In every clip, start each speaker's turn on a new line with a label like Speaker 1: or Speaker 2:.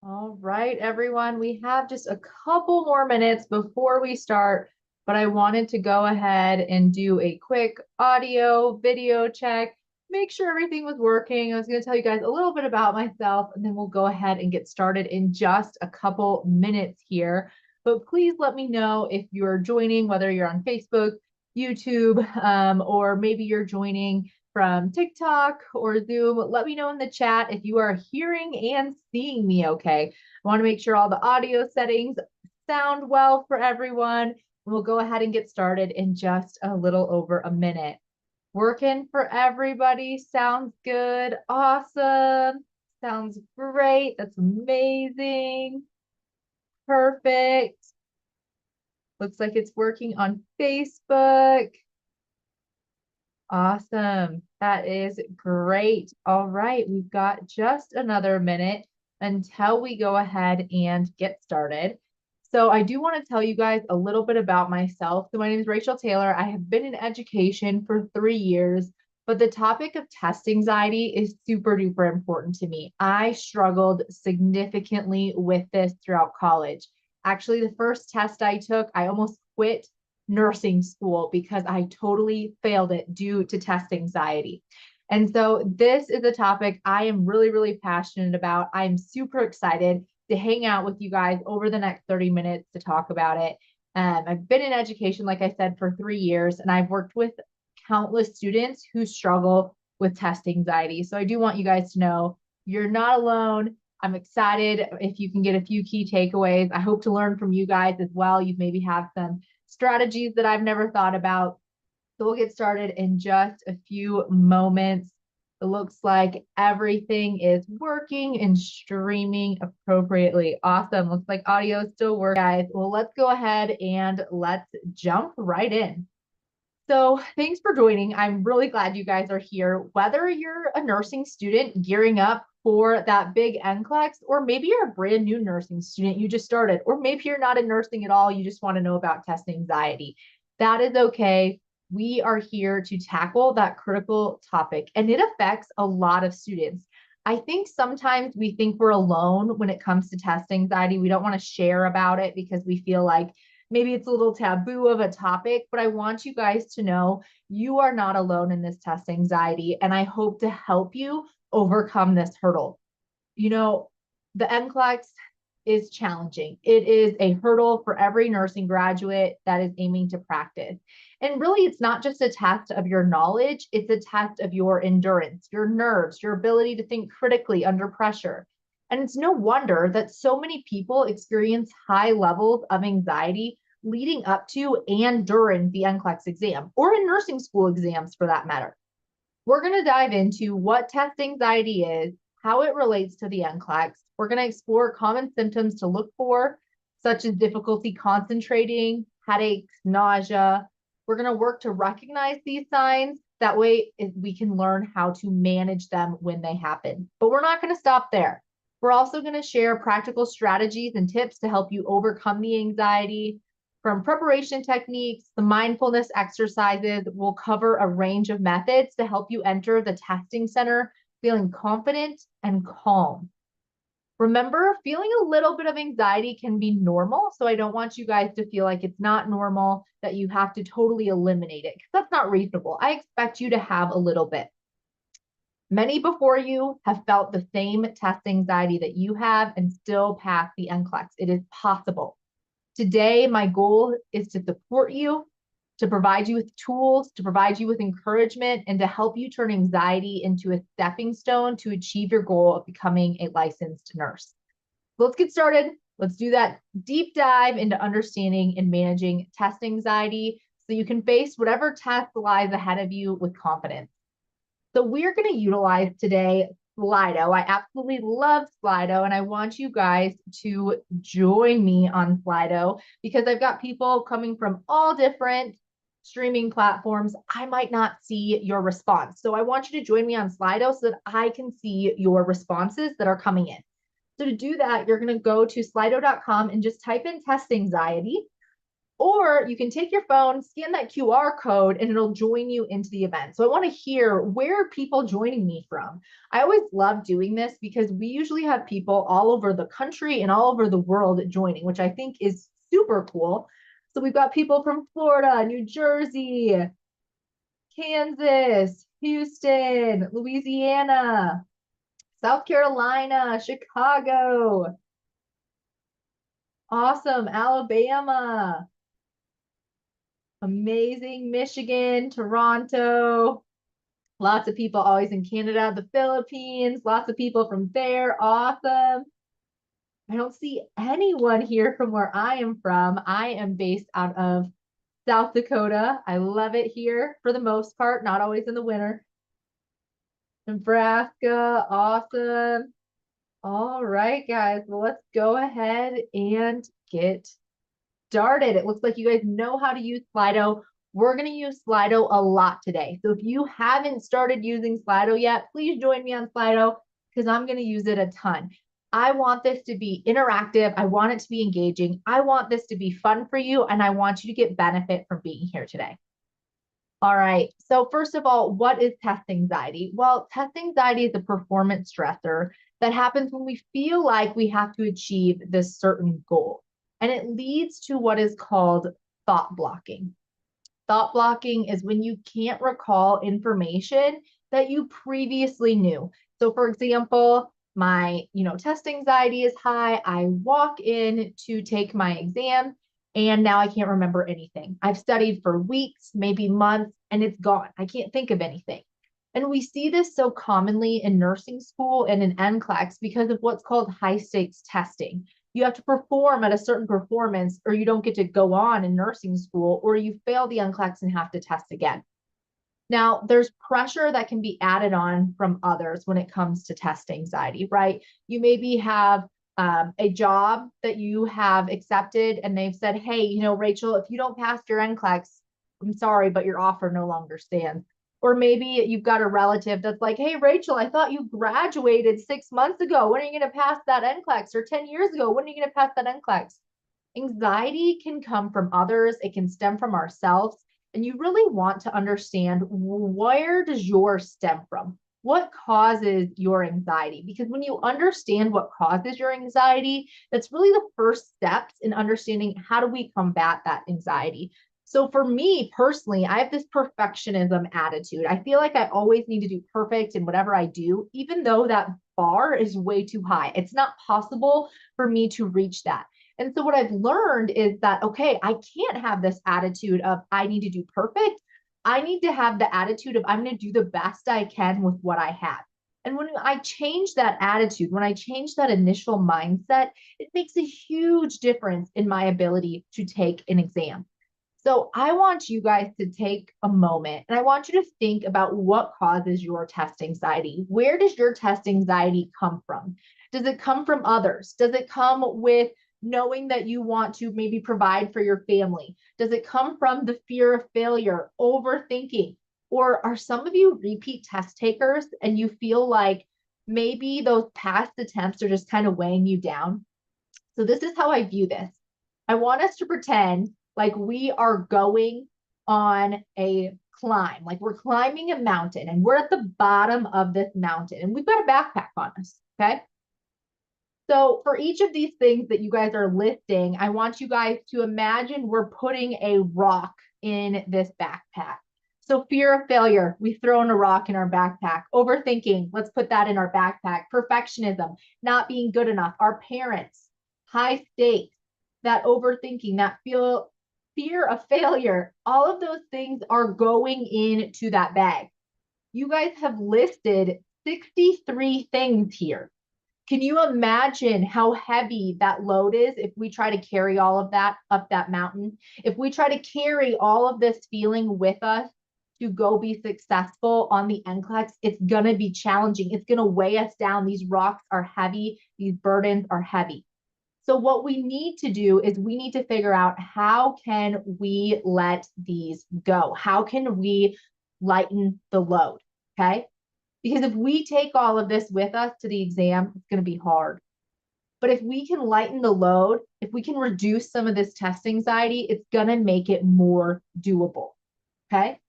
Speaker 1: All right, everyone, we have just a couple more minutes before we start, but I wanted to go ahead and do a quick audio video check, make sure everything was working. I was going to tell you guys a little bit about myself, and then we'll go ahead and get started in just a couple minutes here. But please let me know if you're joining, whether you're on Facebook, YouTube, or maybe you're joining from TikTok or Zoom. Let me know in the chat if you are hearing and seeing me okay. I want to make sure all the audio settings sound well for everyone. We'll go ahead and get started in just a little over a minute. Working for everybody. Sounds good. Awesome. Sounds great. That's amazing. Perfect. Looks like it's working on Facebook. Awesome. That is great. All right. We've got just another minute until we go ahead and get started. So I do want to tell you guys a little bit about myself. So my name is Rachel Taylor. I have been in education for 3 years, but the topic of test anxiety is super duper important to me. I struggled significantly with this throughout college. Actually, the first test I took, I almost quit nursing school because I totally failed it due to test anxiety. And so this is a topic I am really, really passionate about. I'm super excited to hang out with you guys over the next 30 minutes to talk about it. I've been in education, like I said, for 3 years, and I've worked with countless students who struggle with test anxiety. So I do want you guys to know you're not alone. I'm excited if you can get a few key takeaways. I hope to learn from you guys as well. You maybe have some strategies that I've never thought about. So we'll get started in just a few moments. It looks like everything is working and streaming appropriately. Awesome. Looks like audio still works, guys. Well, let's go ahead and let's jump right in. So thanks for joining. I'm really glad you guys are here. Whether you're a nursing student gearing up for that big NCLEX, or maybe you're a brand new nursing student, you just started, or maybe you're not in nursing at all, you just want to know about test anxiety. That is okay. We are here to tackle that critical topic, and it affects a lot of students. I think sometimes we think we're alone when it comes to test anxiety. We don't want to share about it because we feel like maybe it's a little taboo of a topic, but I want you guys to know you are not alone in this test anxiety, and I hope to help you overcome this hurdle. You know, the NCLEX is challenging. It is a hurdle for every nursing graduate that is aiming to practice. And really, it's not just a test of your knowledge, it's a test of your endurance, your nerves, your ability to think critically under pressure. And it's no wonder that so many people experience high levels of anxiety leading up to and during the NCLEX exam, or in nursing school exams for that matter. We're going to dive into what test anxiety is, how it relates to the NCLEX. We're going to explore common symptoms to look for, such as difficulty concentrating, headaches, nausea. We're going to work to recognize these signs. That way, we can learn how to manage them when they happen. But we're not going to stop there. We're also going to share practical strategies and tips to help you overcome the anxiety. From preparation techniques, the mindfulness exercises, we'll cover a range of methods to help you enter the testing center feeling confident and calm. Remember, feeling a little bit of anxiety can be normal, so I don't want you guys to feel like it's not normal, that you have to totally eliminate it, because that's not reasonable. I expect you to have a little bit. Many before you have felt the same test anxiety that you have and still pass the NCLEX. It is possible. Today, my goal is to support you, to provide you with tools, to provide you with encouragement, and to help you turn anxiety into a stepping stone to achieve your goal of becoming a licensed nurse. Let's get started. Let's do that deep dive into understanding and managing test anxiety so you can face whatever test lies ahead of you with confidence. So we're going to utilize today Slido. I absolutely love Slido, and I want you guys to join me on Slido because I've got people coming from all different streaming platforms. I might not see your response. So I want you to join me on Slido so that I can see your responses that are coming in. So to do that, you're going to go to slido.com and just type in test anxiety. Or you can take your phone, scan that QR code, and it'll join you into the event. So I want to hear, where are people joining me from? I always love doing this because we usually have people all over the country and all over the world joining, which I think is super cool. So we've got people from Florida, New Jersey, Kansas, Houston, Louisiana, South Carolina, Chicago, awesome, Alabama, amazing, Michigan, Toronto, lots of people always in Canada, the Philippines, lots of people from there, awesome. I don't see anyone here from where I am from. I am based out of South Dakota. I love it here for the most part, not always in the winter. Nebraska, awesome. All right, guys, well, let's go ahead and get started. It looks like you guys know how to use Slido. We're going to use Slido a lot today. So if you haven't started using Slido yet, please join me on Slido because I'm going to use it a ton. I want this to be interactive. I want it to be engaging. I want this to be fun for you, and I want you to get benefit from being here today. All right. So first of all, what is test anxiety? Well, test anxiety is a performance stressor that happens when we feel like we have to achieve this certain goal. And it leads to what is called thought blocking. Thought blocking is when you can't recall information that you previously knew. So for example, my, test anxiety is high. I walk in to take my exam and now I can't remember anything. I've studied for weeks, maybe months, and it's gone. I can't think of anything. And we see this so commonly in nursing school and in NCLEX because of what's called high stakes testing. You have to perform at a certain performance or you don't get to go on in nursing school, or you fail the NCLEX and have to test again. Now, there's pressure that can be added on from others when it comes to test anxiety, right? You maybe have a job that you have accepted and they've said, hey, Rachel, if you don't pass your NCLEX, I'm sorry, but your offer no longer stands. Or maybe you've got a relative that's like, hey, Rachel, I thought you graduated 6 months ago. When are you going to pass that NCLEX? Or 10 years ago, when are you going to pass that NCLEX? Anxiety can come from others. It can stem from ourselves. And you really want to understand, where does yours stem from? What causes your anxiety? Because when you understand what causes your anxiety, that's really the first steps in understanding how do we combat that anxiety. So for me personally, I have this perfectionism attitude. I feel like I always need to do perfect in whatever I do, even though that bar is way too high. It's not possible for me to reach that. And so what I've learned is that, okay, I can't have this attitude of I need to do perfect. I need to have the attitude of I'm going to do the best I can with what I have. And when I change that attitude, when I change that initial mindset, it makes a huge difference in my ability to take an exam. So I want you guys to take a moment and I want you to think about what causes your test anxiety. Where does your test anxiety come from? Does it come from others? Does it come with knowing that you want to maybe provide for your family? Does it come from the fear of failure, overthinking? Or are some of you repeat test takers and you feel like maybe those past attempts are just kind of weighing you down? So this is how I view this. I want us to pretend like we are going on a climb, like we're climbing a mountain and we're at the bottom of this mountain and we've got a backpack on us, okay? So for each of these things that you guys are lifting, I want you guys to imagine we're putting a rock in this backpack. So fear of failure, we throw in a rock in our backpack. Overthinking, let's put that in our backpack. Perfectionism, not being good enough. Our parents, high stakes, that overthinking, that fear of failure, all of those things are going into that bag. You guys have listed 63 things here. Can you imagine how heavy that load is if we try to carry all of that up that mountain? If we try to carry all of this feeling with us to go be successful on the NCLEX, it's going to be challenging. It's going to weigh us down. These rocks are heavy. These burdens are heavy. So what we need to do is we need to figure out, how can we let these go? How can we lighten the load? Okay. Because if we take all of this with us to the exam, it's going to be hard. But if we can lighten the load, if we can reduce some of this test anxiety, it's going to make it more doable. Okay.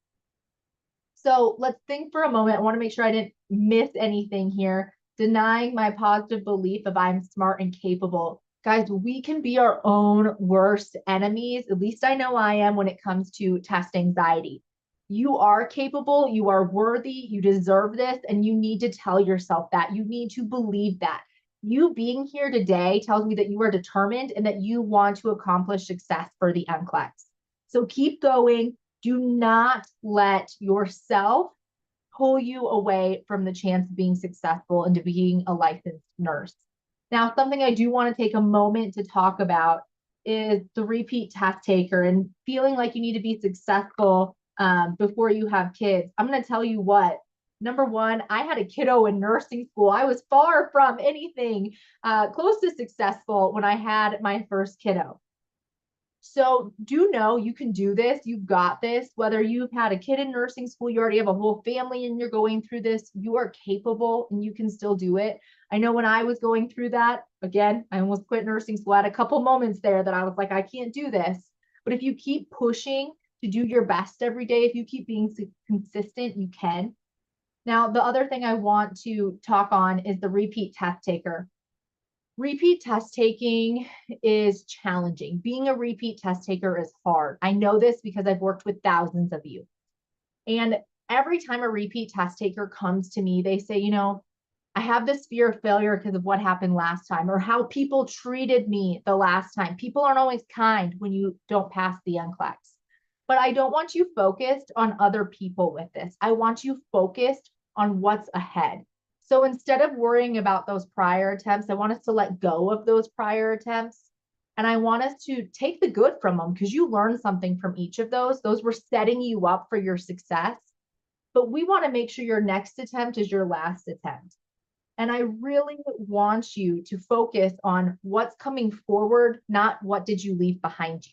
Speaker 1: So let's think for a moment. I want to make sure I didn't miss anything here. Denying my positive belief of I'm smart and capable. Guys, we can be our own worst enemies. At least I know I am when it comes to test anxiety. You are capable, you are worthy, you deserve this, and you need to tell yourself that. You need to believe that. You being here today tells me that you are determined and that you want to accomplish success for the NCLEX. So keep going. Do not let yourself pull you away from the chance of being successful and to being a licensed nurse. Now, something I do want to take a moment to talk about is the repeat test taker and feeling like you need to be successful before you have kids. I'm going to tell you what. Number one, I had a kiddo in nursing school. I was far from anything close to successful when I had my first kiddo. So do know you can do this. You've got this. Whether you've had a kid in nursing school, you already have a whole family and you're going through this, you are capable and you can still do it. I know when I was going through that, again, I almost quit nursing school. I had a couple moments there that I was like, I can't do this. But if you keep pushing to do your best every day, if you keep being consistent, you can. Now, the other thing I want to talk on is the repeat test taker. Repeat test taking is challenging. Being a repeat test taker is hard. I know this because I've worked with thousands of you. And every time a repeat test taker comes to me, they say, you know, I have this fear of failure because of what happened last time or how people treated me the last time. People aren't always kind when you don't pass the NCLEX. But I don't want you focused on other people with this. I want you focused on what's ahead. So instead of worrying about those prior attempts, I want us to let go of those prior attempts. And I want us to take the good from them because you learned something from each of those. Those were setting you up for your success. But we want to make sure your next attempt is your last attempt. And I really want you to focus on what's coming forward, not what did you leave behind you.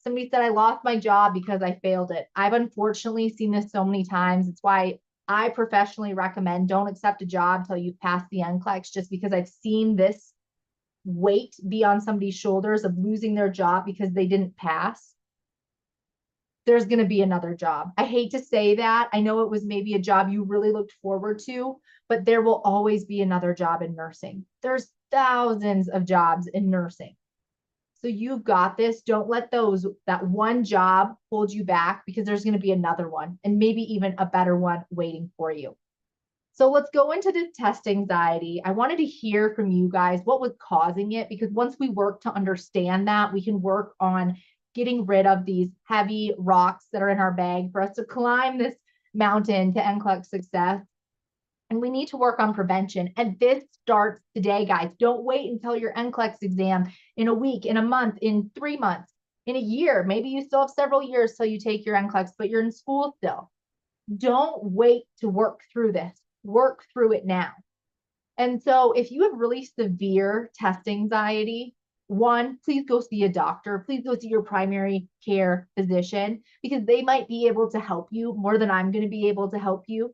Speaker 1: Somebody said, I lost my job because I failed it. I've unfortunately seen this so many times. It's why I professionally recommend don't accept a job until you've passed the NCLEX, just because I've seen this weight be on somebody's shoulders of losing their job because they didn't pass. There's going to be another job. I hate to say that. I know it was maybe a job you really looked forward to, but there will always be another job in nursing. There's thousands of jobs in nursing. So you've got this. Don't let that one job hold you back because there's going to be another one and maybe even a better one waiting for you. So let's go into the test anxiety. I wanted to hear from you guys what was causing it, because once we work to understand that, we can work on getting rid of these heavy rocks that are in our bag for us to climb this mountain to NCLEX success. And we need to work on prevention. And this starts today, guys. Don't wait until your NCLEX exam in a week, in a month, in 3 months, in a year. Maybe you still have several years till you take your NCLEX, but you're in school still. Don't wait to work through this. Work through it now. And so if you have really severe test anxiety, one, please go see a doctor. Please go see your primary care physician because they might be able to help you more than I'm going to be able to help you.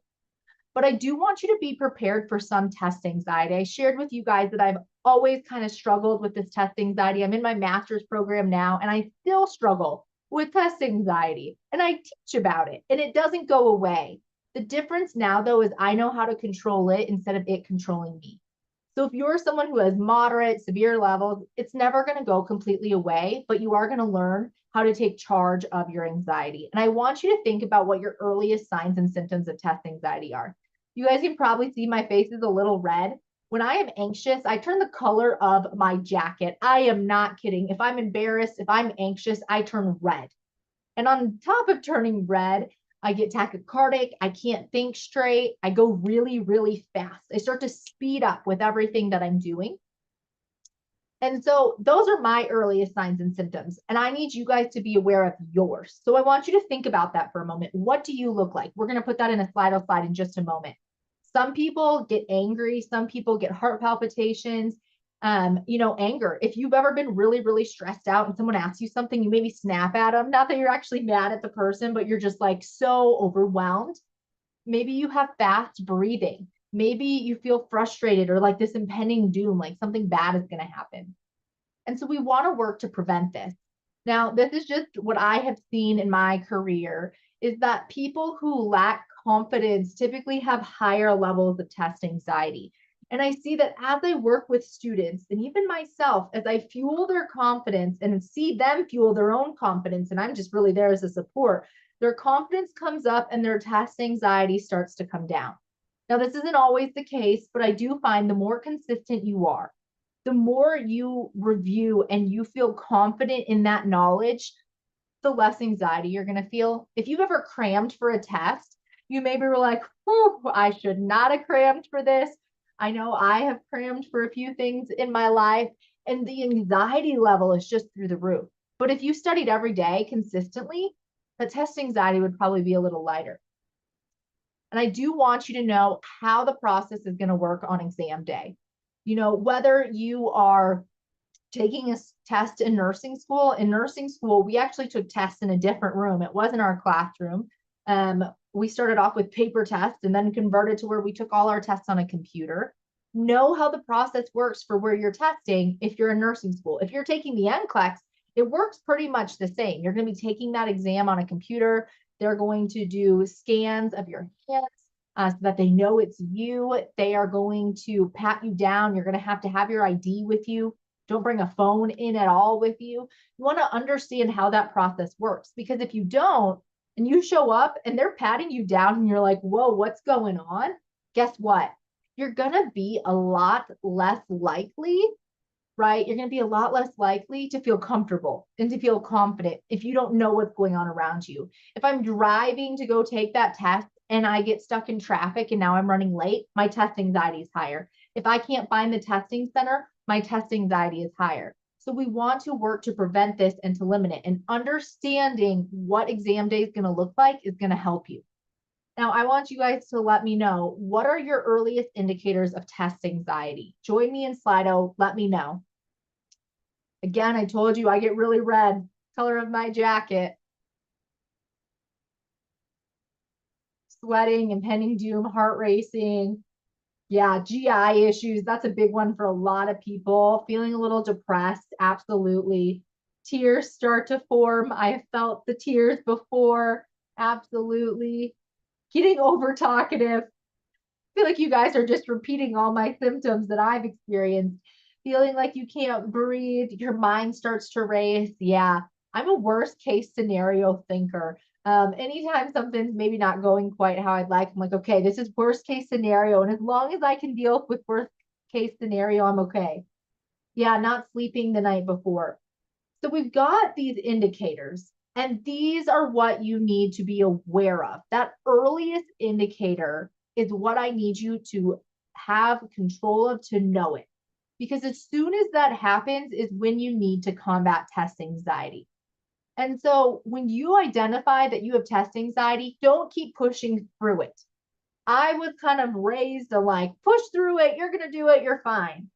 Speaker 1: But I do want you to be prepared for some test anxiety. I shared with you guys that I've always kind of struggled with this test anxiety. I'm in my master's program now, and I still struggle with test anxiety. And I teach about it, and it doesn't go away. The difference now, though, is I know how to control it instead of it controlling me. So if you're someone who has moderate, severe levels, it's never going to go completely away, but you are going to learn how to take charge of your anxiety. And I want you to think about what your earliest signs and symptoms of test anxiety are. You guys can probably see my face is a little red. When I am anxious, I turn the color of my jacket. I am not kidding. If I'm embarrassed, if I'm anxious, I turn red. And on top of turning red, I get tachycardic. I can't think straight. I go really, really fast. I start to speed up with everything that I'm doing. And so those are my earliest signs and symptoms. And I need you guys to be aware of yours. So I want you to think about that for a moment. What do you look like? We're going to put that in a slide in just a moment. Some people get angry. Some people get heart palpitations. Anger. If you've ever been really, really stressed out and someone asks you something, you maybe snap at them. Not that you're actually mad at the person, but you're just like so overwhelmed. Maybe you have fast breathing. Maybe you feel frustrated or like this impending doom, like something bad is going to happen. And so we want to work to prevent this. Now, this is just what I have seen in my career is that people who lack confidence typically have higher levels of test anxiety. And I see that as I work with students and even myself, as I fuel their confidence and see them fuel their own confidence, and I'm just really there as a support, their confidence comes up and their test anxiety starts to come down. Now, this isn't always the case, but I do find the more consistent you are, the more you review and you feel confident in that knowledge, the less anxiety you're going to feel. If you've ever crammed for a test, you maybe were like, oh, I should not have crammed for this. I know I have crammed for a few things in my life, and the anxiety level is just through the roof. But if you studied every day consistently, the test anxiety would probably be a little lighter. And I do want you to know how the process is going to work on exam day. You know, whether you are taking a test in nursing school, we actually took tests in a different room. It wasn't our classroom. We started off with paper tests and then converted to where we took all our tests on a computer. Know how the process works for where you're testing if you're in nursing school. If you're taking the NCLEX, it works pretty much the same. You're going to be taking that exam on a computer. They're going to do scans of your hands so that they know it's you. They are going to pat you down. You're going to have your ID with you. Don't bring a phone in at all with you. You want to understand how that process works, because if you don't and you show up and they're patting you down and you're like, whoa, what's going on? Guess what? You're going to be a lot less likely, right? You're going to be a lot less likely to feel comfortable and to feel confident if you don't know what's going on around you. If I'm driving to go take that test and I get stuck in traffic and now I'm running late, my test anxiety is higher. If I can't find the testing center, my test anxiety is higher. So we want to work to prevent this and to limit it. And understanding what exam day is going to look like is going to help you. Now, I want you guys to let me know, what are your earliest indicators of test anxiety? Join me in Slido. Let me know. Again, I told you I get really red, color of my jacket. Sweating, impending doom, heart racing. Yeah, GI issues. That's a big one for a lot of people. Feeling a little depressed. Absolutely. Tears start to form. I have felt the tears before. Absolutely. Getting over talkative. I feel like you guys are just repeating all my symptoms that I've experienced. Feeling like you can't breathe. Your mind starts to race. Yeah, I'm a worst case scenario thinker. Anytime something's maybe not going quite how I'd like, I'm like, okay, this is worst case scenario. And as long as I can deal with worst case scenario, I'm okay. Yeah, not sleeping the night before. So we've got these indicators, and these are what you need to be aware of. That earliest indicator is what I need you to have control of, to know it. Because as soon as that happens is when you need to combat test anxiety. And so when you identify that you have test anxiety, don't keep pushing through it. I was kind of raised to like, push through it, you're going to do it, you're fine.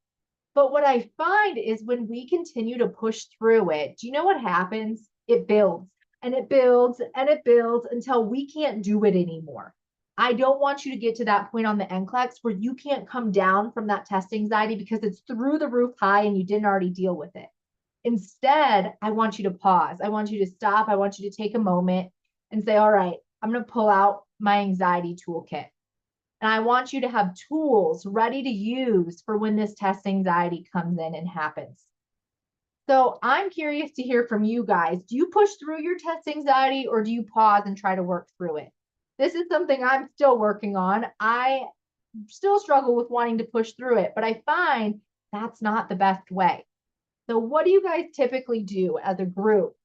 Speaker 1: But what I find is when we continue to push through it, do you know what happens? It builds and it builds and it builds until we can't do it anymore. I don't want you to get to that point on the NCLEX where you can't come down from that test anxiety because it's through the roof high and you didn't already deal with it. Instead, I want you to pause. I want you to stop. I want you to take a moment and say, all right, I'm going to pull out my anxiety toolkit. And I want you to have tools ready to use for when this test anxiety comes in and happens. So I'm curious to hear from you guys. Do you push through your test anxiety or do you pause and try to work through it? This is something I'm still working on. I still struggle with wanting to push through it, but I find that's not the best way. So what do you guys typically do as a group?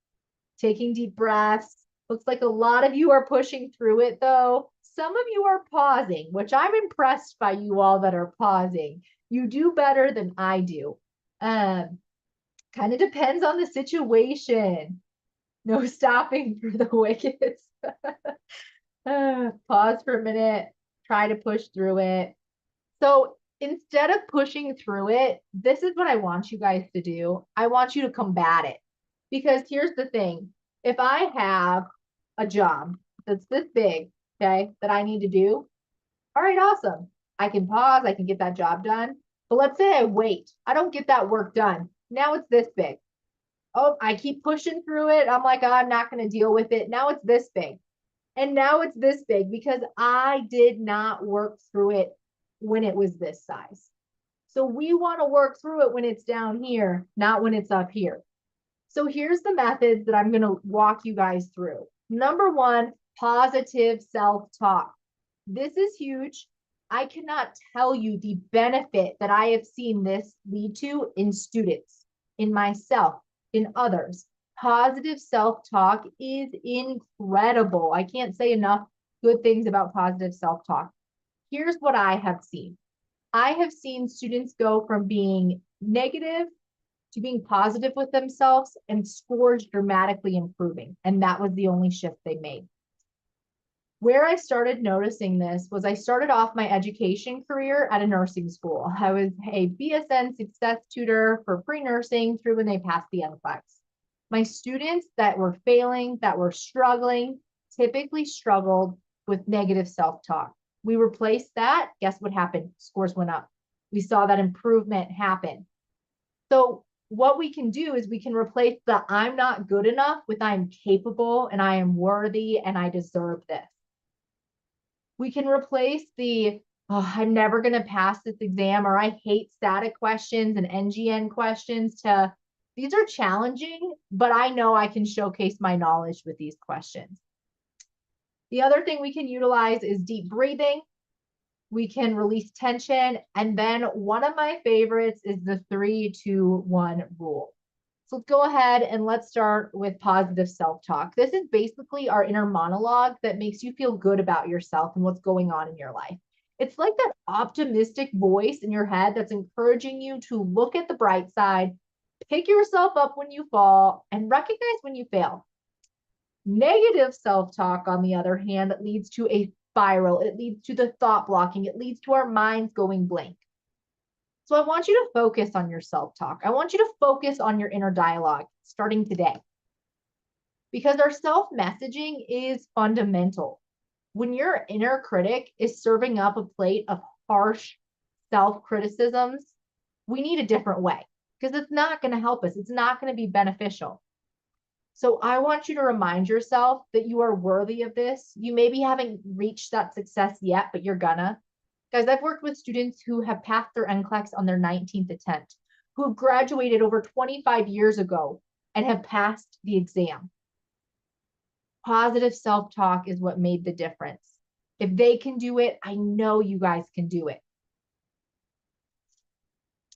Speaker 1: Taking deep breaths. Looks like a lot of you are pushing through it though. Some of you are pausing, which I'm impressed by you all that are pausing. You do better than I do. Kind of depends on the situation. No stopping for the wicked. Pause for a minute. Try to push through it. So instead of pushing through it, this is what I want you guys to do. I want you to combat it. Because here's the thing. If I have a job that's this big, okay, that I need to do, all right, awesome. I can pause, I can get that job done. But let's say I wait, I don't get that work done. Now it's this big. Oh, I keep pushing through it. I'm like, oh, I'm not going to deal with it. Now it's this big. And now it's this big because I did not work through it when it was this size. So we want to work through it when it's down here, not when it's up here. So here's the methods that I'm going to walk you guys through. Number one, positive self-talk. This is huge. I cannot tell you the benefit that I have seen this lead to in students, in myself, in others. Positive self-talk is incredible. I can't say enough good things about positive self-talk. Here's what I have seen. I have seen students go from being negative to being positive with themselves and scores dramatically improving. And that was the only shift they made. Where I started noticing this was I started off my education career at a nursing school. I was a BSN success tutor for pre-nursing through when they passed the NCLEX. My students that were failing, that were struggling, typically struggled with negative self-talk. We replaced that. Guess what happened? Scores went up. We saw that improvement happen. So what we can do is we can replace the I'm not good enough with I'm capable and I am worthy and I deserve this. We can replace the I'm never going to pass this exam or I hate static questions and NGN questions to these are challenging, but I know I can showcase my knowledge with these questions. The other thing we can utilize is deep breathing. We can release tension. And then one of my favorites is the 3-2-1 rule. So let's go ahead and let's start with positive self-talk. This is basically our inner monologue that makes you feel good about yourself and what's going on in your life. It's like that optimistic voice in your head that's encouraging you to look at the bright side, pick yourself up when you fall, and recognize when you fail. Negative self-talk, on the other hand, leads to a spiral. It leads to the thought blocking. It leads to our minds going blank. So I want you to focus on your self-talk. I want you to focus on your inner dialogue starting today. Because our self-messaging is fundamental. When your inner critic is serving up a plate of harsh self-criticisms, we need a different way because it's not going to help us. It's not going to be beneficial. So I want you to remind yourself that you are worthy of this. You maybe haven't reached that success yet, but you're gonna. Guys, I've worked with students who have passed their NCLEX on their 19th attempt, who have graduated over 25 years ago and have passed the exam. Positive self-talk is what made the difference. If they can do it, I know you guys can do it.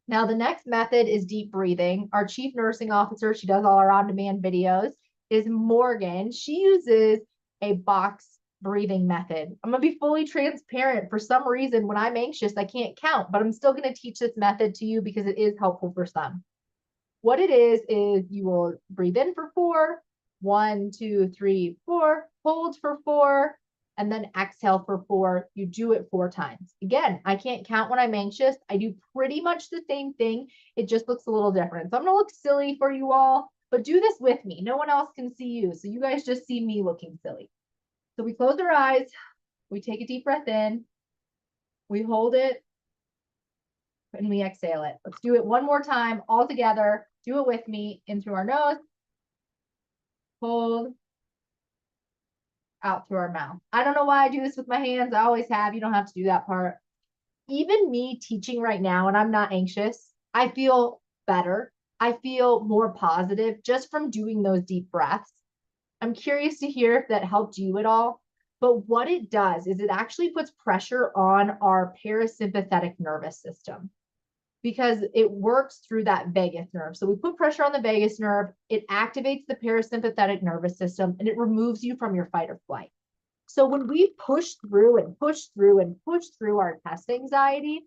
Speaker 1: Now, the next method is deep breathing. Our chief nursing officer, she does all our on-demand videos, is Morgan. She uses a box breathing method. I'm going to be fully transparent. For some reason, when I'm anxious, I can't count, but I'm still going to teach this method to you because it is helpful for some. What it is you will breathe in for 4, 1, 2, 3, 4, hold for 4, and then exhale for 4. You do it 4 times. Again, I can't count when I'm anxious. I do pretty much the same thing. It just looks a little different. So I'm going to look silly for you all, but do this with me. No one else can see you. So you guys just see me looking silly. So we close our eyes. We take a deep breath in. We hold it. And we exhale it. Let's do it one more time all together. Do it with me. In through our nose. Hold. Out through our mouth. I don't know why I do this with my hands. I always have. You don't have to do that part. Even me teaching right now, and I'm not anxious, I feel better. I feel more positive just from doing those deep breaths. I'm curious to hear if that helped you at all. But what it does is it actually puts pressure on our parasympathetic nervous system because it works through that vagus nerve. So we put pressure on the vagus nerve, it activates the parasympathetic nervous system, and it removes you from your fight or flight. So when we push through and push through and push through our test anxiety,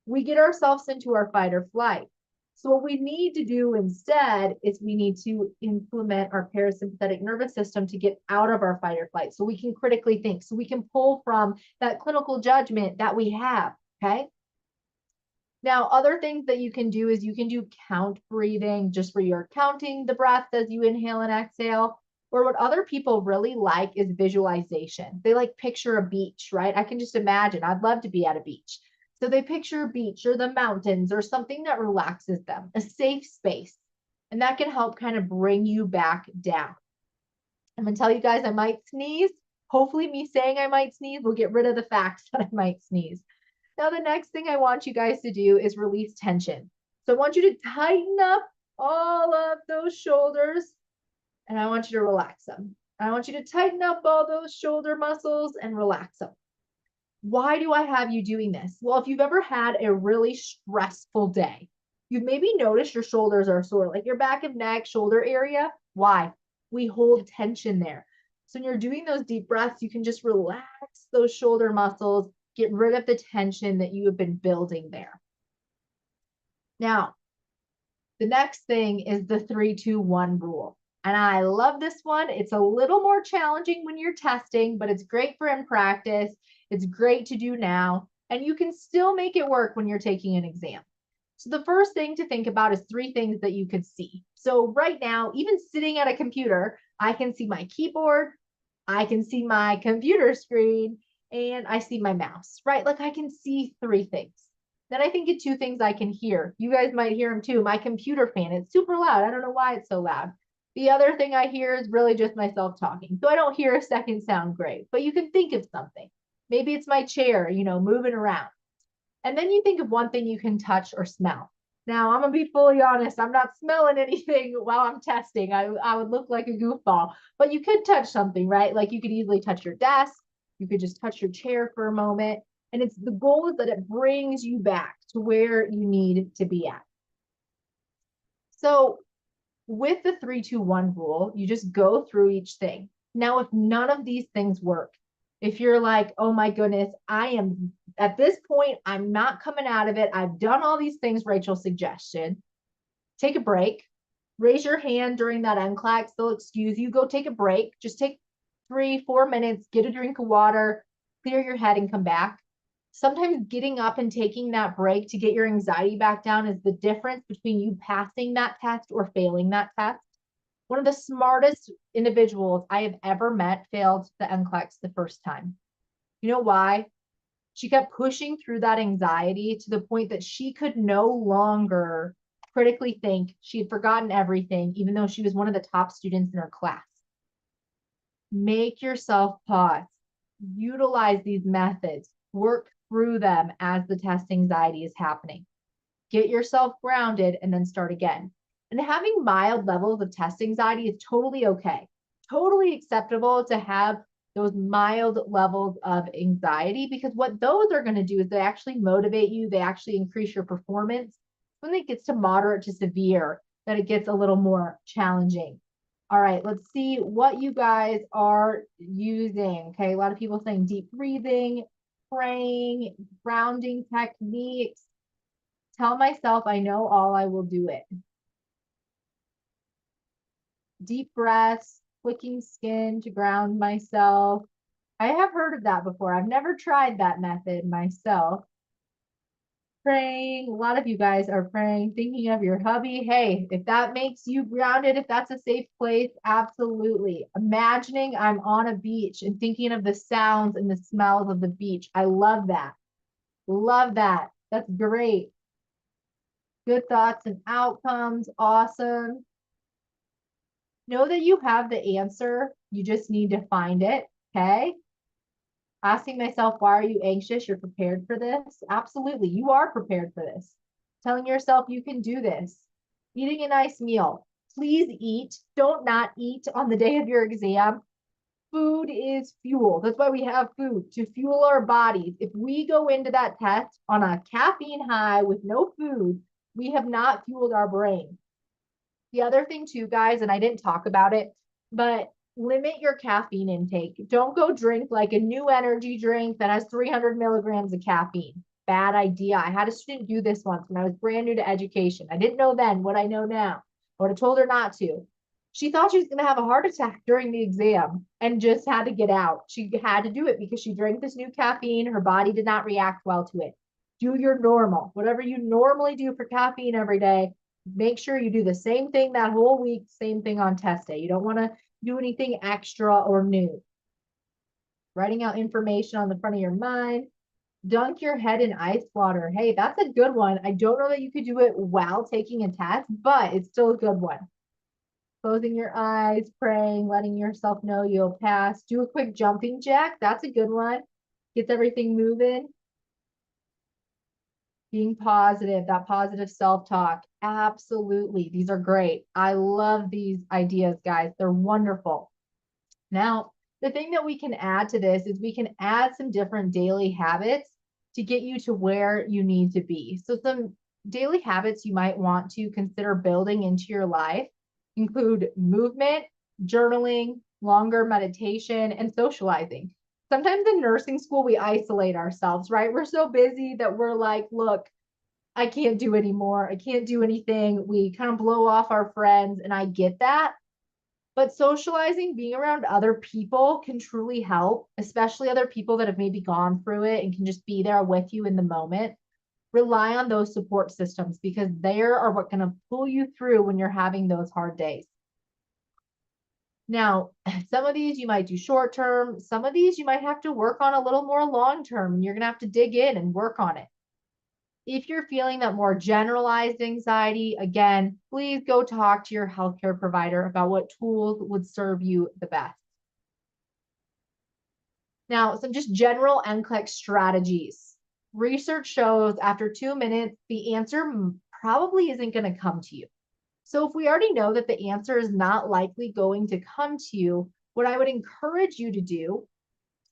Speaker 1: we get ourselves into our fight or flight. So what we need to do instead is we need to implement our parasympathetic nervous system to get out of our fight or flight so we can critically think, so we can pull from that clinical judgment that we have, okay? Now, other things that you can do is you can do count breathing, just where you're counting the breaths as you inhale and exhale. Or what other people really like is visualization. They like picture a beach, right? I can just imagine, I'd love to be at a beach. So they picture a beach or the mountains or something that relaxes them, a safe space. And that can help kind of bring you back down. I'm going to tell you guys I might sneeze. Hopefully, me saying I might sneeze will get rid of the fact that I might sneeze. Now, the next thing I want you guys to do is release tension. So I want you to tighten up all of those shoulders and I want you to relax them. I want you to tighten up all those shoulder muscles and relax them. Why do I have you doing this? Well, if you've ever had a really stressful day, you've maybe noticed your shoulders are sore, like your back of neck, shoulder area. Why? We hold tension there. So when you're doing those deep breaths, you can just relax those shoulder muscles, get rid of the tension that you have been building there. Now, the next thing is the 3-2-1 rule. And I love this one. It's a little more challenging when you're testing, but it's great for in practice. It's great to do now, and you can still make it work when you're taking an exam. So the first thing to think about is 3 things that you could see. So right now, even sitting at a computer, I can see my keyboard, I can see my computer screen, and I see my mouse, right? Like I can see 3 things. Then I think of 2 things I can hear. You guys might hear them too. My computer fan, it's super loud. I don't know why it's so loud. The other thing I hear is really just myself talking. So I don't hear a second sound great, but you can think of something. Maybe it's my chair, moving around. And then you think of one thing you can touch or smell. Now, I'm going to be fully honest. I'm not smelling anything while I'm testing. I would look like a goofball, but you could touch something, right? Like you could easily touch your desk. You could just touch your chair for a moment. And it's the goal is that it brings you back to where you need to be at. So with the 3-2-1 rule, you just go through each thing. Now, if none of these things work, if you're like, oh my goodness, I am at this point, I'm not coming out of it. I've done all these things Rachel suggested. Take a break. Raise your hand during that NCLEX. They'll excuse you. Go take a break. Just take 3-4 minutes, get a drink of water, clear your head and come back. Sometimes getting up and taking that break to get your anxiety back down is the difference between you passing that test or failing that test. One of the smartest individuals I have ever met failed the NCLEX the first time. You know why? She kept pushing through that anxiety to the point that she could no longer critically think. She had forgotten everything, even though she was one of the top students in her class. Make yourself pause. Utilize these methods. Work through them as the test anxiety is happening. Get yourself grounded and then start again. And having mild levels of test anxiety is totally okay. Totally acceptable to have those mild levels of anxiety because what those are going to do is they actually motivate you. They actually increase your performance. When it gets to moderate to severe, then it gets a little more challenging. All right, let's see what you guys are using. Okay, a lot of people saying deep breathing, praying, grounding techniques. Tell myself I know all, I will do it. Deep breaths, flicking skin to ground myself. I have heard of that before. I've never tried that method myself. Praying. A lot of you guys are praying, thinking of your hubby. Hey, if that makes you grounded, if that's a safe place, absolutely. Imagining I'm on a beach and thinking of the sounds and the smells of the beach. I love that. Love that. That's great. Good thoughts and outcomes. Awesome. Know that you have the answer. You just need to find it. Okay. Asking myself, why are you anxious? You're prepared for this? Absolutely. You are prepared for this. Telling yourself you can do this. Eating a nice meal. Please eat. Don't not eat on the day of your exam. Food is fuel. That's why we have food, to fuel our bodies. If we go into that test on a caffeine high with no food, we have not fueled our brain. The other thing too, guys, and I didn't talk about it, but limit your caffeine intake. Don't go drink like a new energy drink that has 300 milligrams of caffeine. Bad idea. I had a student do this once when I was brand new to education. I didn't know then what I know now. I would have told her not to. She thought she was going to have a heart attack during the exam and just had to get out. She had to do it because she drank this new caffeine. Her body did not react well to it. Do your normal, whatever you normally do for caffeine every day. Make sure you do the same thing that whole week, same thing on test day. You don't want to do anything extra or new. Writing out information on the front of your mind. Dunk your head in ice water. Hey, that's a good one. I don't know that you could do it while taking a test, but it's still a good one. Closing your eyes, praying, letting yourself know you'll pass. Do a quick jumping jack. That's a good one. Gets everything moving. Being positive, that positive self-talk. Absolutely. These are great. I love these ideas, guys. They're wonderful. Now, the thing that we can add to this is we can add some different daily habits to get you to where you need to be. So some daily habits you might want to consider building into your life include movement, journaling, longer meditation, and socializing. Sometimes in nursing school, we isolate ourselves, right? We're so busy that we're like, look, I can't do anymore. I can't do anything. We kind of blow off our friends, and I get that. But socializing, being around other people can truly help, especially other people that have maybe gone through it and can just be there with you in the moment. Rely on those support systems because they are what going to pull you through when you're having those hard days. Now, some of these you might do short term, some of these you might have to work on a little more long term, and you're going to have to dig in and work on it. If you're feeling that more generalized anxiety, again, please go talk to your healthcare provider about what tools would serve you the best. Now, some just general NCLEX strategies. Research shows after 2 minutes, the answer probably isn't going to come to you. So if we already know that the answer is not likely going to come to you, what I would encourage you to do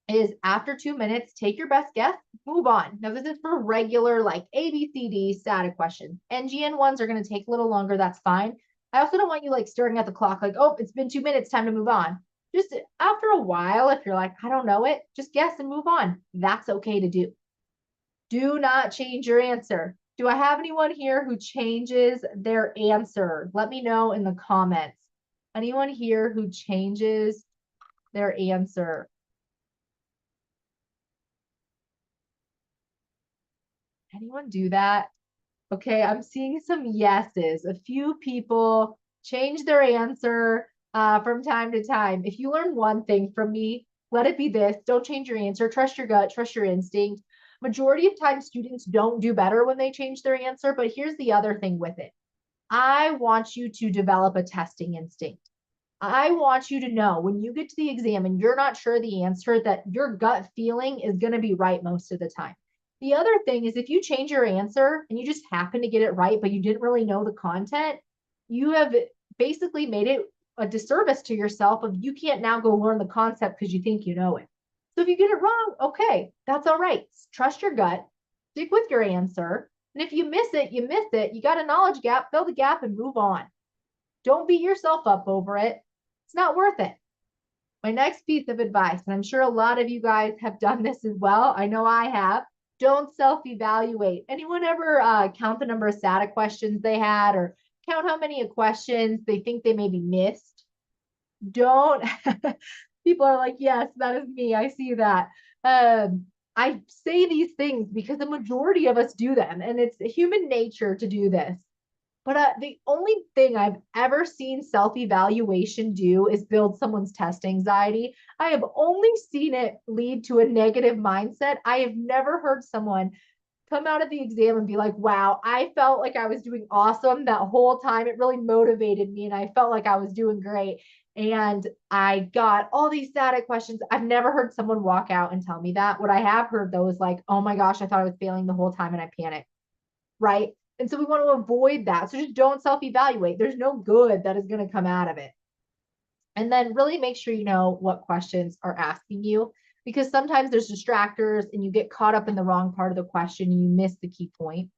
Speaker 1: is after 2 minutes, take your best guess, move on. Now, this is for regular like ABCD static questions. NGN ones are going to take a little longer. That's fine. I also don't want you like staring at the clock like, oh, it's been 2 minutes, time to move on. Just after a while, if you're like, I don't know it, just guess and move on. That's okay to do. Do not change your answer. Do I have anyone here who changes their answer? Let me know in the comments. Anyone here who changes their answer? Anyone do that? Okay, I'm seeing some yeses. A few people change their answer from time to time. If you learn one thing from me, let it be this. Don't change your answer. Trust your gut. Trust your instinct. Majority of times, students don't do better when they change their answer. But here's the other thing with it. I want you to develop a testing instinct. I want you to know when you get to the exam and you're not sure the answer, that your gut feeling is going to be right most of the time. The other thing is if you change your answer and you just happen to get it right, but you didn't really know the content, you have basically made it a disservice to yourself of you can't now go learn the concept because you think you know it. So if you get it wrong, okay, that's all right. Trust your gut, stick with your answer. And if you miss it, you miss it. You got a knowledge gap, fill the gap and move on. Don't beat yourself up over it. It's not worth it. My next piece of advice, and I'm sure a lot of you guys have done this as well. I know I have. Don't self-evaluate. Anyone ever count the number of static questions they had or count how many questions they think they maybe missed? Don't. People are like, yes, that is me. I see that. I say these things because the majority of us do them, and it's human nature to do this. But the only thing I've ever seen self-evaluation do is build someone's test anxiety. I have only seen it lead to a negative mindset. I have never heard someone come out of the exam and be like, wow, I felt like I was doing awesome that whole time. It really motivated me and I felt like I was doing great. And I got all these static questions. I've never heard someone walk out and tell me that. What I have heard though is like, oh my gosh, I thought I was failing the whole time and I panicked. Right. And so we want to avoid that. So just don't self-evaluate. There's no good that is going to come out of it. And then really make sure you know what questions are asking you, because sometimes there's distractors and you get caught up in the wrong part of the question and you miss the key point.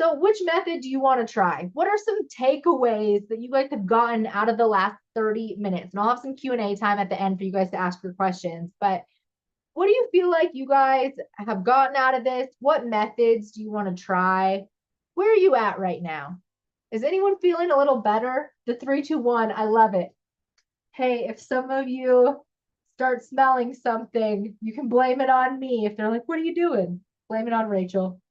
Speaker 1: So which method do you want to try? What are some takeaways that you guys have gotten out of the last 30 minutes? And I'll have some Q&A time at the end for you guys to ask your questions. But what do you feel like you guys have gotten out of this? What methods do you want to try? Where are you at right now? Is anyone feeling a little better? The 3, 2, 1, I love it. Hey, if some of you start smelling something, you can blame it on me. If they're like, what are you doing? Blame it on Rachel.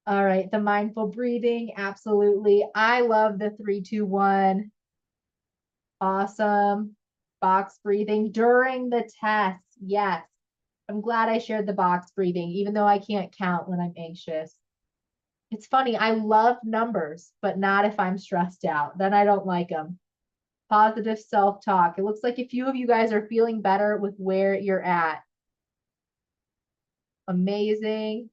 Speaker 1: All right, the mindful breathing, absolutely. I love the 3, 2, 1. Awesome. Box breathing during the test. Yes. I'm glad I shared the box breathing, even though I can't count when I'm anxious. It's funny, I love numbers, but not if I'm stressed out. Then I don't like them. Positive self-talk. It looks like a few of you guys are feeling better with where you're at. Amazing.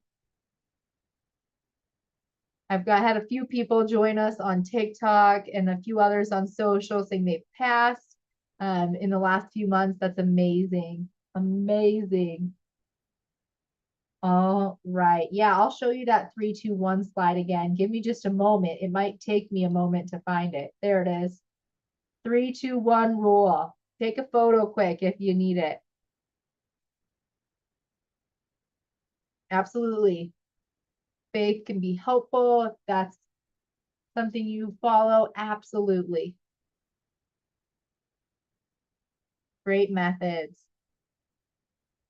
Speaker 1: Had a few people join us on TikTok and a few others on social saying they've passed in the last few months. That's amazing. Amazing. All right. Yeah, I'll show you that 3, 2, 1 slide again. Give me just a moment. It might take me a moment to find it. There it is. 3, 2, 1 rule. Take a photo quick if you need it. Absolutely. Faith can be helpful if that's something you follow. Absolutely. Great methods.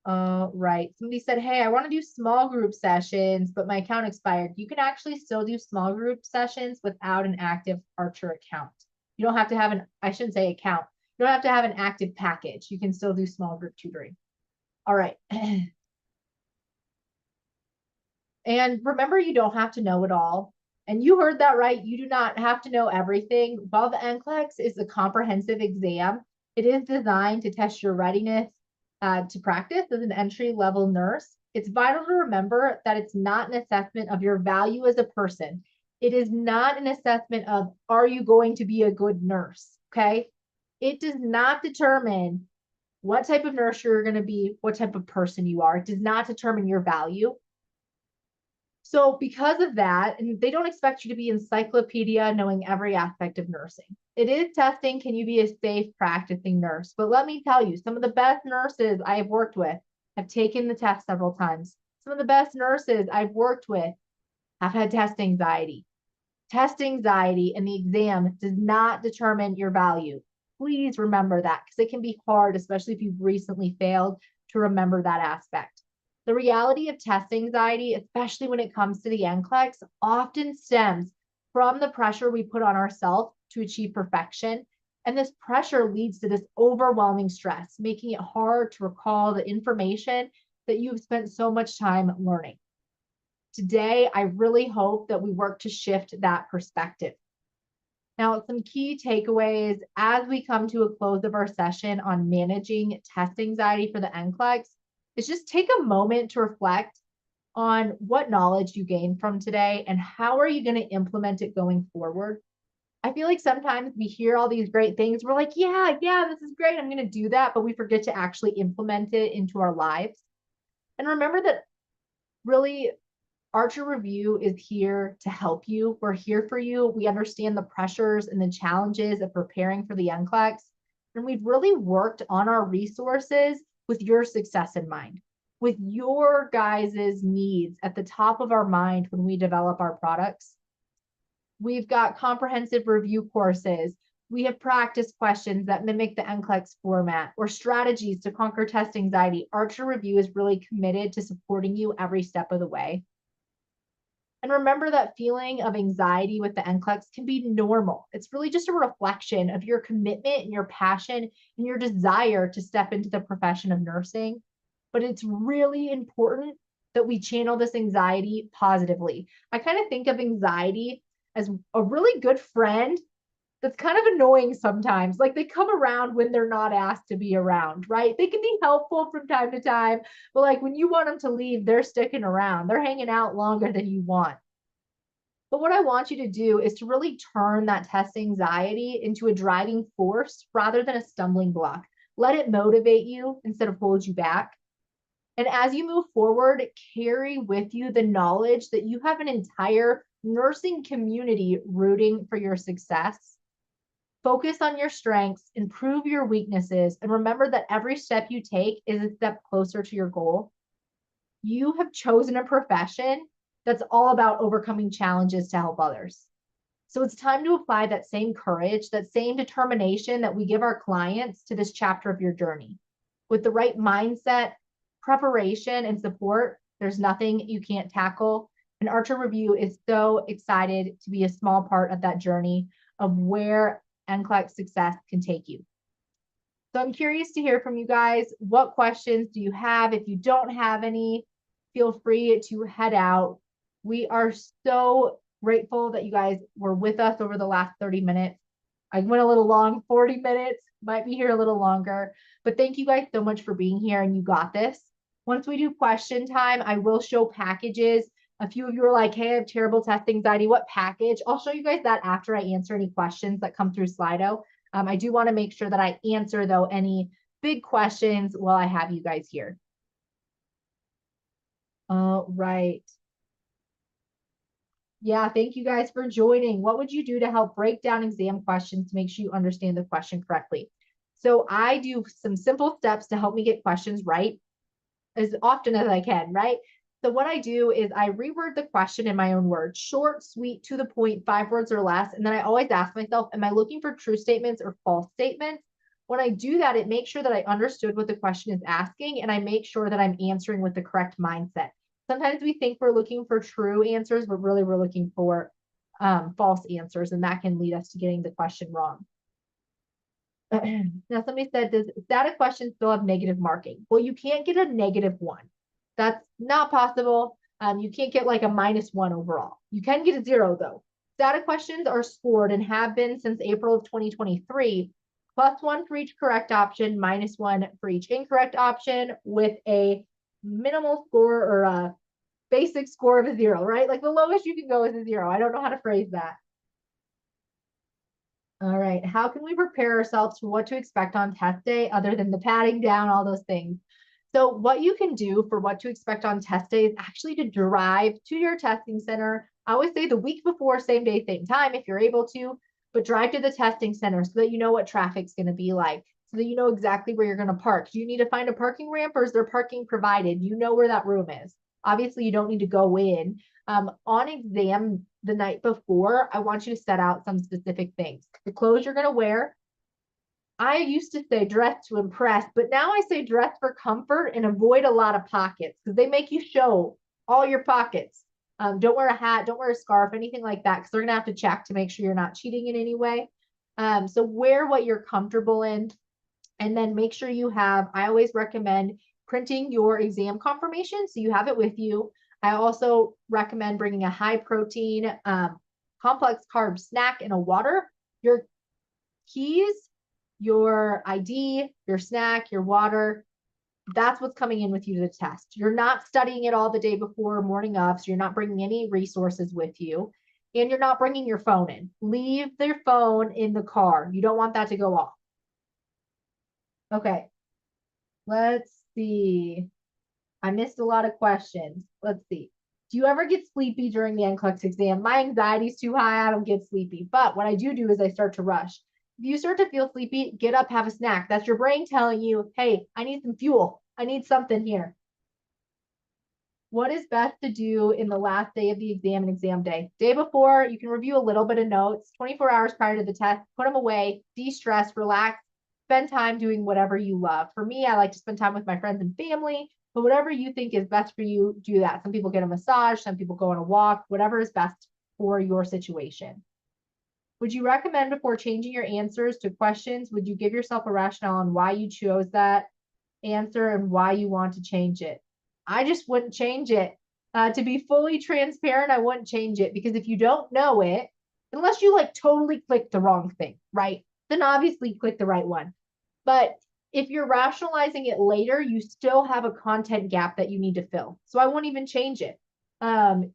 Speaker 1: All right. Somebody said, hey, I want to do small group sessions, but my account expired. You can actually still do small group sessions without an active Archer account. You don't have to have I shouldn't say account. You don't have to have an active package. You can still do small group tutoring. All right. And remember, you don't have to know it all. And you heard that right. You do not have to know everything. While the NCLEX is a comprehensive exam, it is designed to test your readiness to practice as an entry-level nurse. It's vital to remember that it's not an assessment of your value as a person. It is not an assessment of, are you going to be a good nurse? Okay. It does not determine what type of nurse you're going to be, what type of person you are. It does not determine your value. So because of that, and they don't expect you to be encyclopedia knowing every aspect of nursing. It is testing, can you be a safe practicing nurse? But let me tell you, some of the best nurses I have worked with have taken the test several times. Some of the best nurses I've worked with have had test anxiety. Test anxiety and the exam does not determine your value. Please remember that because it can be hard, especially if you've recently failed, to remember that aspect. The reality of test anxiety, especially when it comes to the NCLEX, often stems from the pressure we put on ourselves to achieve perfection. And this pressure leads to this overwhelming stress, making it hard to recall the information that you've spent so much time learning. Today, I really hope that we work to shift that perspective. Now, some key takeaways as we come to a close of our session on managing test anxiety for the NCLEX is just take a moment to reflect on what knowledge you gained from today and how are you going to implement it going forward. I feel like sometimes we hear all these great things. We're like, yeah, this is great. I'm going to do that. But we forget to actually implement it into our lives. And remember that really Archer Review is here to help you. We're here for you. We understand the pressures and the challenges of preparing for the NCLEX. And we've really worked on our resources with your success in mind, with your guys' needs at the top of our mind when we develop our products. We've got comprehensive review courses. We have practice questions that mimic the NCLEX format or strategies to conquer test anxiety. Archer Review is really committed to supporting you every step of the way. And remember that feeling of anxiety with the NCLEX can be normal. It's really just a reflection of your commitment and your passion and your desire to step into the profession of nursing. But it's really important that we channel this anxiety positively. I kind of think of anxiety as a really good friend that's kind of annoying sometimes. Like they come around when they're not asked to be around, right? They can be helpful from time to time, but like when you want them to leave, they're sticking around. They're hanging out longer than you want. But what I want you to do is to really turn that test anxiety into a driving force rather than a stumbling block. Let it motivate you instead of hold you back. And as you move forward, carry with you the knowledge that you have an entire nursing community rooting for your success. Focus on your strengths, improve your weaknesses, and remember that every step you take is a step closer to your goal. You have chosen a profession that's all about overcoming challenges to help others. So it's time to apply that same courage, that same determination that we give our clients to this chapter of your journey. With the right mindset, preparation, and support, there's nothing you can't tackle. And Archer Review is so excited to be a small part of that journey of where NCLEX success can take you. So I'm curious to hear from you guys. What questions do you have? If you don't have any, feel free to head out. We are so grateful that you guys were with us over the last 30 minutes. I went a little long, 40 minutes, might be here a little longer, but thank you guys so much for being here, and you got this. Once we do question time, I will show packages. A few of you are like, hey, I have terrible test anxiety. What package? I'll show you guys that after I answer any questions that come through Slido. I do want to make sure that I answer, though, any big questions while I have you guys here. All right. Yeah, thank you guys for joining. What would you do to help break down exam questions to make sure you understand the question correctly? So I do some simple steps to help me get questions right as often as I can, right? So what I do is I reword the question in my own words, short, sweet, to the point, 5 words or less. And then I always ask myself, am I looking for true statements or false statements? When I do that, it makes sure that I understood what the question is asking, and I make sure that I'm answering with the correct mindset. Sometimes we think we're looking for true answers, but really we're looking for false answers, and that can lead us to getting the question wrong. Now, somebody said, does static questions still have negative marking? Well, you can't get a -1. That's not possible. You can't get like a -1 overall. You can get a 0 though. Static questions are scored and have been since April of 2023, +1 for each correct option, -1 for each incorrect option, with a minimal score or a basic score of a 0, right? Like the lowest you can go is a 0. I don't know how to phrase that. All right. How can we prepare ourselves for what to expect on test day other than the patting down, all those things? So what you can do for what to expect on test day is actually to drive to your testing center. I always say the week before, same day, same time, if you're able to, but drive to the testing center so that you know what traffic's going to be like, so that you know exactly where you're going to park. Do you need to find a parking ramp, or is there parking provided? You know where that room is. Obviously, you don't need to go in. On exam the night before, I want you to set out some specific things. The clothes you're going to wear. I used to say dress to impress, but now I say dress for comfort and avoid a lot of pockets because they make you show all your pockets. Don't wear a hat, don't wear a scarf, anything like that, because they're going to have to check to make sure you're not cheating in any way. So wear what you're comfortable in, and then make sure you have, I always recommend printing your exam confirmation so you have it with you. I also recommend bringing a high protein, complex carb snack and a water. Your keys, your ID, your snack, your water, that's what's coming in with you to the test. You're not studying it all the day before, morning of, so you're not bringing any resources with you, and you're not bringing your phone in. Leave your phone in the car. You don't want that to go off. Okay, let's see. I missed a lot of questions. Let's see. Do you ever get sleepy during the NCLEX exam? My anxiety is too high. I don't get sleepy. But what I do is I start to rush. If you start to feel sleepy, get up, have a snack. That's your brain telling you, hey, I need some fuel. I need something here. What is best to do in the last day of the exam and exam day? Day before, you can review a little bit of notes. 24 hours prior to the test, put them away, de-stress, relax, spend time doing whatever you love. For me, I like to spend time with my friends and family, but whatever you think is best for you, do that. Some people get a massage, some people go on a walk, whatever is best for your situation. Would you recommend before changing your answers to questions, would you give yourself a rationale on why you chose that answer and why you want to change it? I just wouldn't change it. To be fully transparent, I wouldn't change it, because if you don't know it, unless you like totally click the wrong thing, right? Then obviously click the right one. But if you're rationalizing it later, you still have a content gap that you need to fill. So I won't even change it.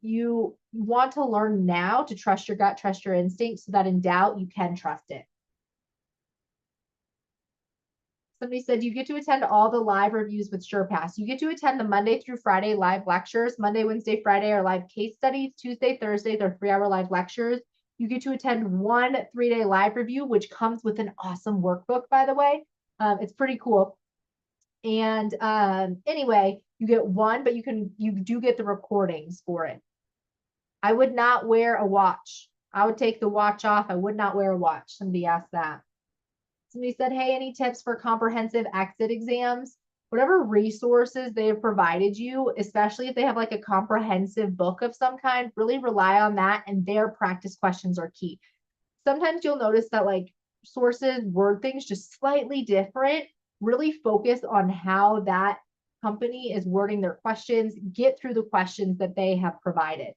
Speaker 1: You want to learn now to trust your gut, trust your instinct, so that in doubt, you can trust it. Somebody said you get to attend all the live reviews with SurePass. You get to attend the Monday through Friday live lectures. Monday, Wednesday, Friday are live case studies. Tuesday, Thursday, they're 3-hour live lectures. You get to attend one 3-day live review, which comes with an awesome workbook, by the way. It's pretty cool. And anyway, you get one, but you do get the recordings for it. I would not wear a watch. I would take the watch off. I would not wear a watch. Somebody asked that. Somebody said, hey, any tips for comprehensive exit exams? Whatever resources they have provided you, especially if they have like a comprehensive book of some kind, really rely on that, and their practice questions are key. Sometimes you'll notice that like sources word things just slightly different. Really focus on how that company is wording their questions. Get through the questions that they have provided.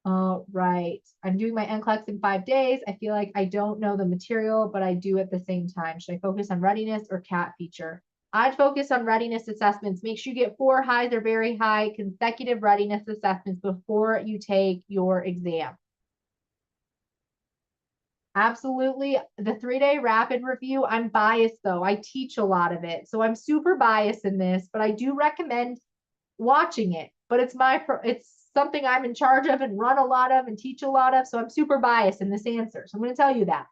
Speaker 1: All right. I'm doing my NCLEX in 5 days. I feel like I don't know the material, but I do at the same time. Should I focus on readiness or CAT feature? I'd focus on readiness assessments. Make sure you get 4 highs or very high consecutive readiness assessments before you take your exam. Absolutely. The 3-day rapid review, I'm biased though. I teach a lot of it. So I'm super biased in this, but I do recommend watching it. But it's something I'm in charge of and run a lot of and teach a lot of. So I'm super biased in this answer. So I'm going to tell you that.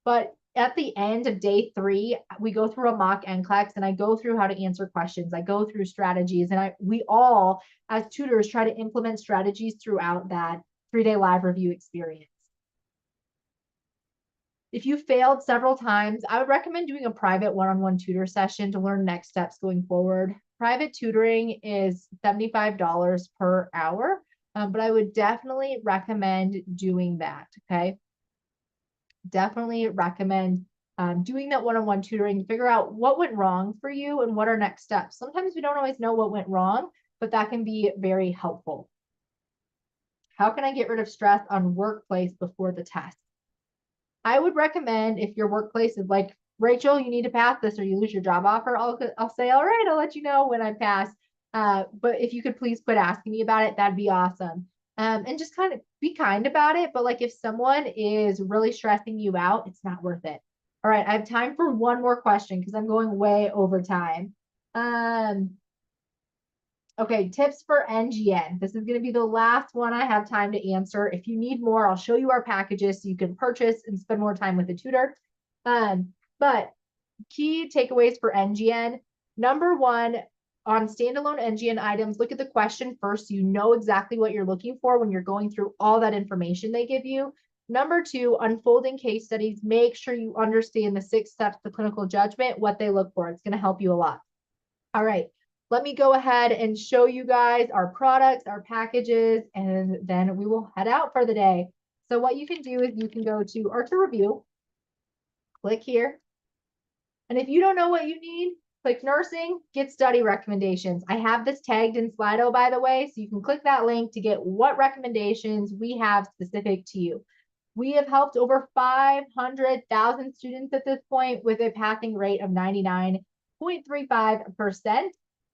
Speaker 1: But at the end of day 3, we go through a mock NCLEX and I go through how to answer questions. I go through strategies and we all as tutors try to implement strategies throughout that 3-day live review experience. If you failed several times, I would recommend doing a private one-on-one tutor session to learn next steps going forward. Private tutoring is $75 per hour, but I would definitely recommend doing that, okay? Definitely recommend doing that one-on-one tutoring to figure out what went wrong for you and what are next steps. Sometimes we don't always know what went wrong, but that can be very helpful. How can I get rid of stress on workplace before the test? I would recommend if your workplace is like, Rachel, you need to pass this or you lose your job offer, I'll say, all right, I'll let you know when I pass. But if you could please quit asking me about it, that'd be awesome. And just kind of be kind about it. But like if someone is really stressing you out, it's not worth it. All right, I have time for one more question because I'm going way over time. Okay, tips for NGN. This is going to be the last one I have time to answer. If you need more, I'll show you our packages so you can purchase and spend more time with a tutor. But key takeaways for NGN. Number 1, on standalone NGN items, look at the question first so you know exactly what you're looking for when you're going through all that information they give you. Number 2, unfolding case studies. Make sure you understand the 6 steps to clinical judgment, what they look for. It's going to help you a lot. All right. Let me go ahead and show you guys our products, our packages, and then we will head out for the day. So what you can do is you can go to Archer Review, click here. And if you don't know what you need, click nursing, get study recommendations. I have this tagged in Slido, by the way, so you can click that link to get what recommendations we have specific to you. We have helped over 500,000 students at this point with a passing rate of 99.35%.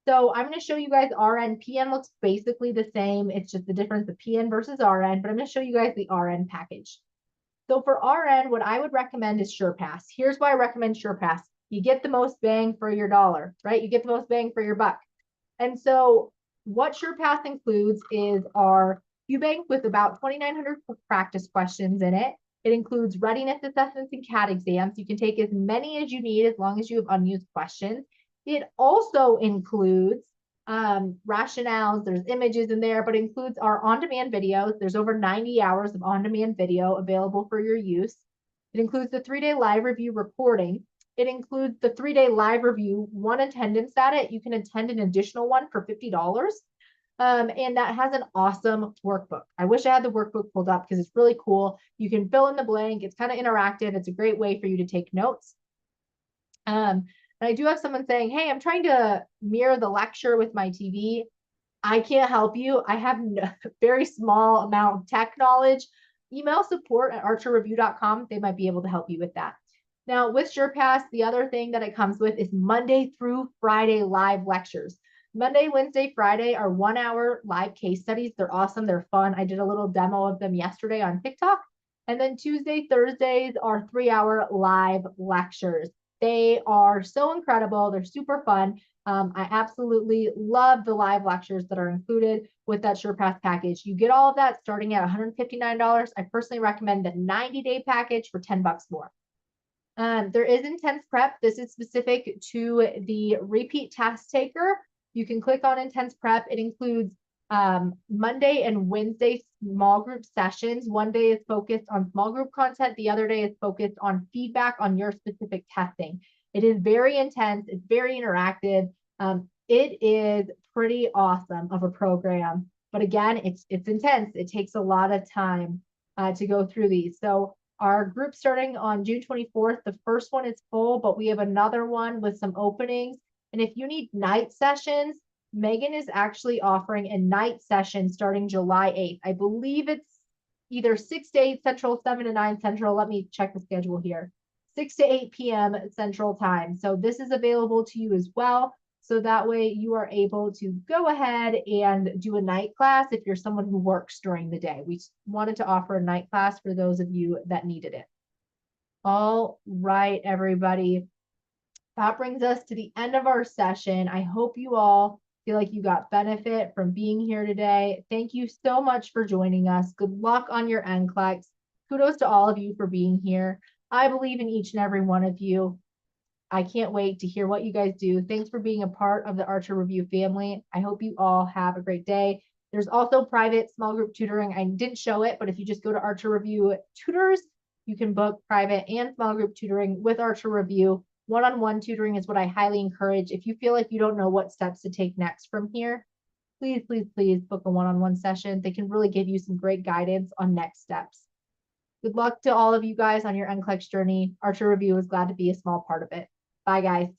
Speaker 1: So I'm going to show you guys RN. PN looks basically the same. It's just the difference of PN versus RN, but I'm going to show you guys the RN package. So for RN, what I would recommend is SurePass. Here's why I recommend SurePass. You get the most bang for your dollar, right? You get the most bang for your buck. And so what SurePass includes is our QBank with about 2,900 practice questions in it. It includes readiness assessments and CAT exams. You can take as many as you need as long as you have unused questions. It also includes rationales. There's images in there, but includes our on-demand videos. There's over 90 hours of on-demand video available for your use. It includes the 3-day live review recording. It includes the 3-day live review, 1 attendance at it. You can attend an additional one for $50. And that has an awesome workbook. I wish I had the workbook pulled up because it's really cool. You can fill in the blank. It's kind of interactive. It's a great way for you to take notes. And I do have someone saying, hey, I'm trying to mirror the lecture with my TV. I can't help you. I have a very small amount of tech knowledge. Email support at archerreview.com. They might be able to help you with that. Now, with SurePass, the other thing that it comes with is Monday through Friday live lectures. Monday, Wednesday, Friday are 1-hour live case studies. They're awesome. They're fun. I did a little demo of them yesterday on TikTok. And then Tuesday, Thursdays are 3-hour live lectures. They are so incredible. They're super fun. I absolutely love the live lectures that are included with that SurePass package. You get all of that starting at $159. I personally recommend the 90-day package for $10 more. There is intense prep. This is specific to the repeat test taker. You can click on intense prep. It includes Monday and Wednesday small group sessions. One day is focused on small group content. The other day is focused on feedback on your specific testing. It is very intense. It's very interactive. It is pretty awesome of a program. But again, it's intense. It takes a lot of time to go through these. So Our group starting on June 24th, the first one is full, but we have another one with some openings. And if you need night sessions, Megan is actually offering a night session starting July 8th. I believe it's either 6 to 8 Central, 7 to 9 Central. Let me check the schedule here. 6 to 8 p.m. Central time. So this is available to you as well. So that way you are able to go ahead and do a night class if you're someone who works during the day. We wanted to offer a night class for those of you that needed it. All right, everybody. That brings us to the end of our session. I hope you all feel like you got benefit from being here today. Thank you so much for joining us. Good luck on your NCLEX. Kudos to all of you for being here. I believe in each and every one of you. I can't wait to hear what you guys do. Thanks for being a part of the Archer Review family. I hope you all have a great day. There's also private small group tutoring. I didn't show it, but if you just go to Archer Review Tutors, you can book private and small group tutoring with Archer Review. One-on-one tutoring is what I highly encourage. If you feel like you don't know what steps to take next from here, please, please, please book a one-on-one session. They can really give you some great guidance on next steps. Good luck to all of you guys on your NCLEX journey. Archer Review is glad to be a small part of it. Bye, guys.